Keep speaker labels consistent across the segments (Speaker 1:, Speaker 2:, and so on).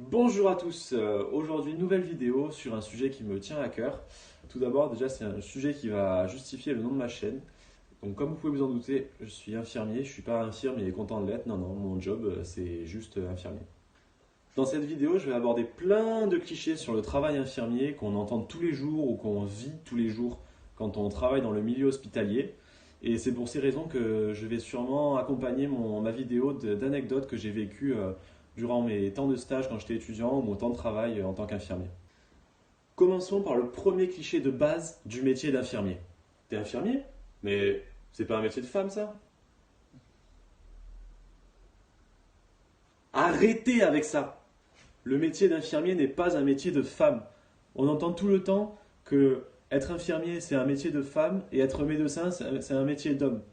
Speaker 1: Bonjour à tous, aujourd'hui nouvelle vidéo sur un sujet qui me tient à cœur. Tout d'abord déjà c'est un sujet qui va justifier le nom de ma chaîne. Donc comme vous pouvez vous en douter, je suis infirmier, je suis pas infirme et content de l'être, non mon job c'est juste infirmier. Dans cette vidéo je vais aborder plein de clichés sur le travail infirmier qu'on entend tous les jours ou qu'on vit tous les jours quand on travaille dans le milieu hospitalier. Et c'est pour ces raisons que je vais sûrement accompagner ma vidéo d'anecdotes que j'ai vécues durant mes temps de stage quand j'étais étudiant ou mon temps de travail en tant qu'infirmier. Commençons par le premier cliché de base du métier d'infirmier. T'es infirmier? Mais c'est pas un métier de femme ça? Arrêtez avec ça! Le métier d'infirmier n'est pas un métier de femme. On entend tout le temps que être infirmier c'est un métier de femme et être médecin c'est un métier d'homme.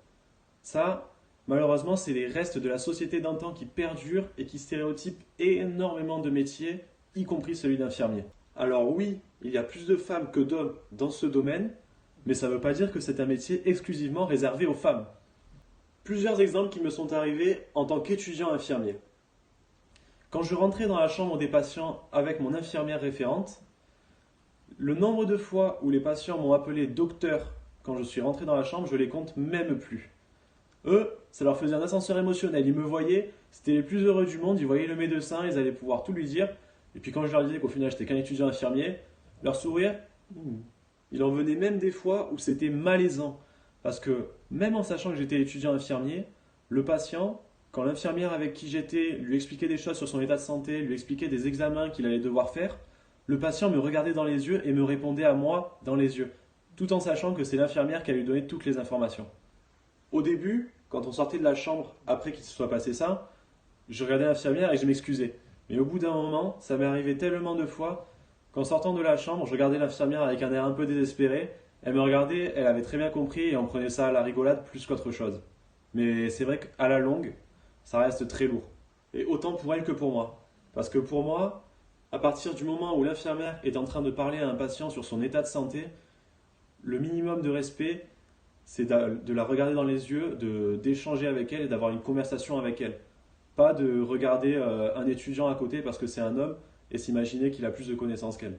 Speaker 1: Ça, malheureusement, c'est les restes de la société d'antan qui perdurent et qui stéréotypent énormément de métiers, y compris celui d'infirmier. Alors oui, il y a plus de femmes que d'hommes dans ce domaine, mais ça ne veut pas dire que c'est un métier exclusivement réservé aux femmes. Plusieurs exemples qui me sont arrivés en tant qu'étudiant infirmier. Quand je rentrais dans la chambre des patients avec mon infirmière référente, le nombre de fois où les patients m'ont appelé docteur quand je suis rentré dans la chambre, je les compte même plus. Eux, ça leur faisait un ascenseur émotionnel. Ils me voyaient, c'était les plus heureux du monde, ils voyaient le médecin, ils allaient pouvoir tout lui dire. Et puis quand je leur disais qu'au final j'étais qu'un étudiant infirmier, leur sourire, il en venait même des fois où c'était malaisant. Parce que même en sachant que j'étais étudiant infirmier, le patient, quand l'infirmière avec qui j'étais lui expliquait des choses sur son état de santé, lui expliquait des examens qu'il allait devoir faire, le patient me regardait dans les yeux et me répondait à moi dans les yeux, tout en sachant que c'est l'infirmière qui allait lui donner toutes les informations. Au début, quand on sortait de la chambre après qu'il se soit passé ça, je regardais l'infirmière et je m'excusais. Mais au bout d'un moment, ça m'est arrivé tellement de fois qu'en sortant de la chambre, je regardais l'infirmière avec un air un peu désespéré. Elle me regardait, elle avait très bien compris et on prenait ça à la rigolade plus qu'autre chose. Mais c'est vrai qu'à la longue, ça reste très lourd. Et autant pour elle que pour moi. Parce que pour moi, à partir du moment où l'infirmière est en train de parler à un patient sur son état de santé, le minimum de respect, c'est de la regarder dans les yeux, d'échanger avec elle et d'avoir une conversation avec elle. Pas de regarder un étudiant à côté parce que c'est un homme et s'imaginer qu'il a plus de connaissances qu'elle.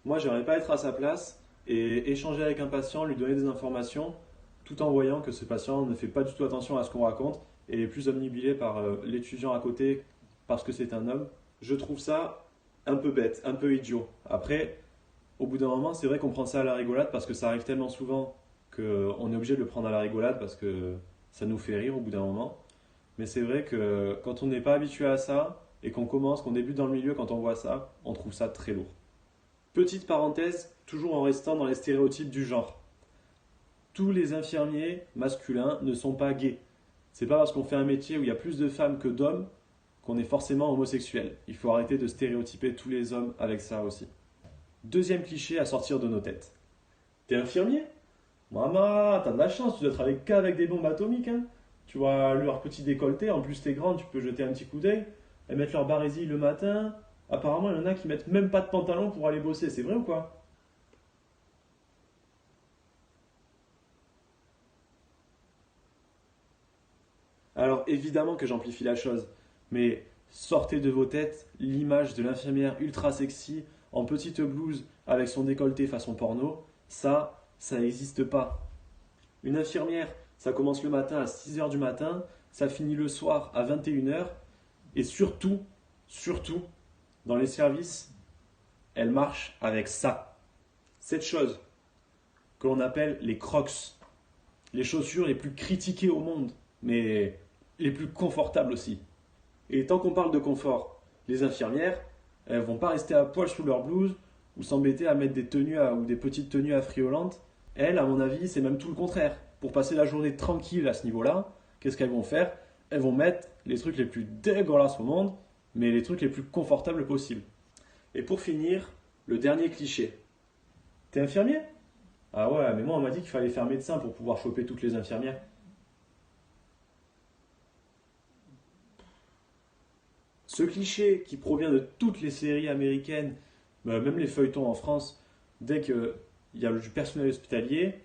Speaker 1: Moi, j'aimerais pas être à sa place et échanger avec un patient, lui donner des informations, tout en voyant que ce patient ne fait pas du tout attention à ce qu'on raconte et est plus omnibulé par l'étudiant à côté parce que c'est un homme. Je trouve ça un peu bête, un peu idiot. Après, au bout d'un moment, c'est vrai qu'on prend ça à la rigolade parce que ça arrive tellement souvent qu'on est obligé de le prendre à la rigolade parce que ça nous fait rire au bout d'un moment. Mais c'est vrai que quand on n'est pas habitué à ça et qu'on débute dans le milieu, quand on voit ça, on trouve ça très lourd. Petite parenthèse, toujours en restant dans les stéréotypes du genre. Tous les infirmiers masculins ne sont pas gays. C'est pas parce qu'on fait un métier où il y a plus de femmes que d'hommes qu'on est forcément homosexuel. Il faut arrêter de stéréotyper tous les hommes avec ça aussi. Deuxième cliché à sortir de nos têtes. T'es infirmier? Maman, t'as de la chance, tu dois travailler qu'avec des bombes atomiques. Hein. Tu vois leur petit décolleté, en plus t'es grande, tu peux jeter un petit coup d'œil. Elles mettent leur barésie le matin. Apparemment, il y en a qui mettent même pas de pantalon pour aller bosser, c'est vrai ou quoi? Alors évidemment que j'amplifie la chose, mais sortez de vos têtes l'image de l'infirmière ultra sexy en petite blouse avec son décolleté façon porno. Ça n'existe pas. Une infirmière, ça commence le matin à 6 heures du matin, ça finit le soir à 21 heures, et surtout, dans les services, elle marche avec ça. Cette chose que l'on appelle les crocs, les chaussures les plus critiquées au monde, mais les plus confortables aussi. Et tant qu'on parle de confort, les infirmières, elles vont pas rester à poil sous leur blouse ou s'embêter à mettre des tenues ou des petites tenues affriolantes. Elles, à mon avis, c'est même tout le contraire. Pour passer la journée tranquille à ce niveau-là, qu'est-ce qu'elles vont faire? Elles vont mettre les trucs les plus dégueulasses au monde, mais les trucs les plus confortables possibles. Et pour finir, le dernier cliché. T'es infirmier? Ah ouais, mais moi on m'a dit qu'il fallait faire médecin pour pouvoir choper toutes les infirmières. Ce cliché qui provient de toutes les séries américaines, même les feuilletons en France, dès qu'il y a du personnel hospitalier,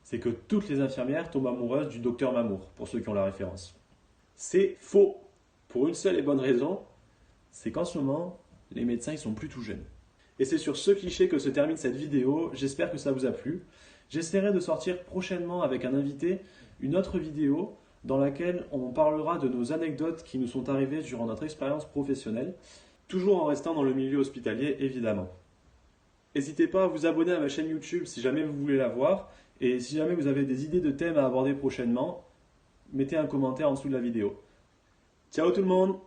Speaker 1: c'est que toutes les infirmières tombent amoureuses du docteur Mamour, pour ceux qui ont la référence. C'est faux, pour une seule et bonne raison, c'est qu'en ce moment, les médecins ils sont plus tout jeunes. Et c'est sur ce cliché que se termine cette vidéo, j'espère que ça vous a plu. J'essaierai de sortir prochainement avec un invité une autre vidéo dans laquelle on parlera de nos anecdotes qui nous sont arrivées durant notre expérience professionnelle, toujours en restant dans le milieu hospitalier évidemment. N'hésitez pas à vous abonner à ma chaîne YouTube si jamais vous voulez la voir, et si jamais vous avez des idées de thèmes à aborder prochainement, mettez un commentaire en dessous de la vidéo. Ciao tout le monde!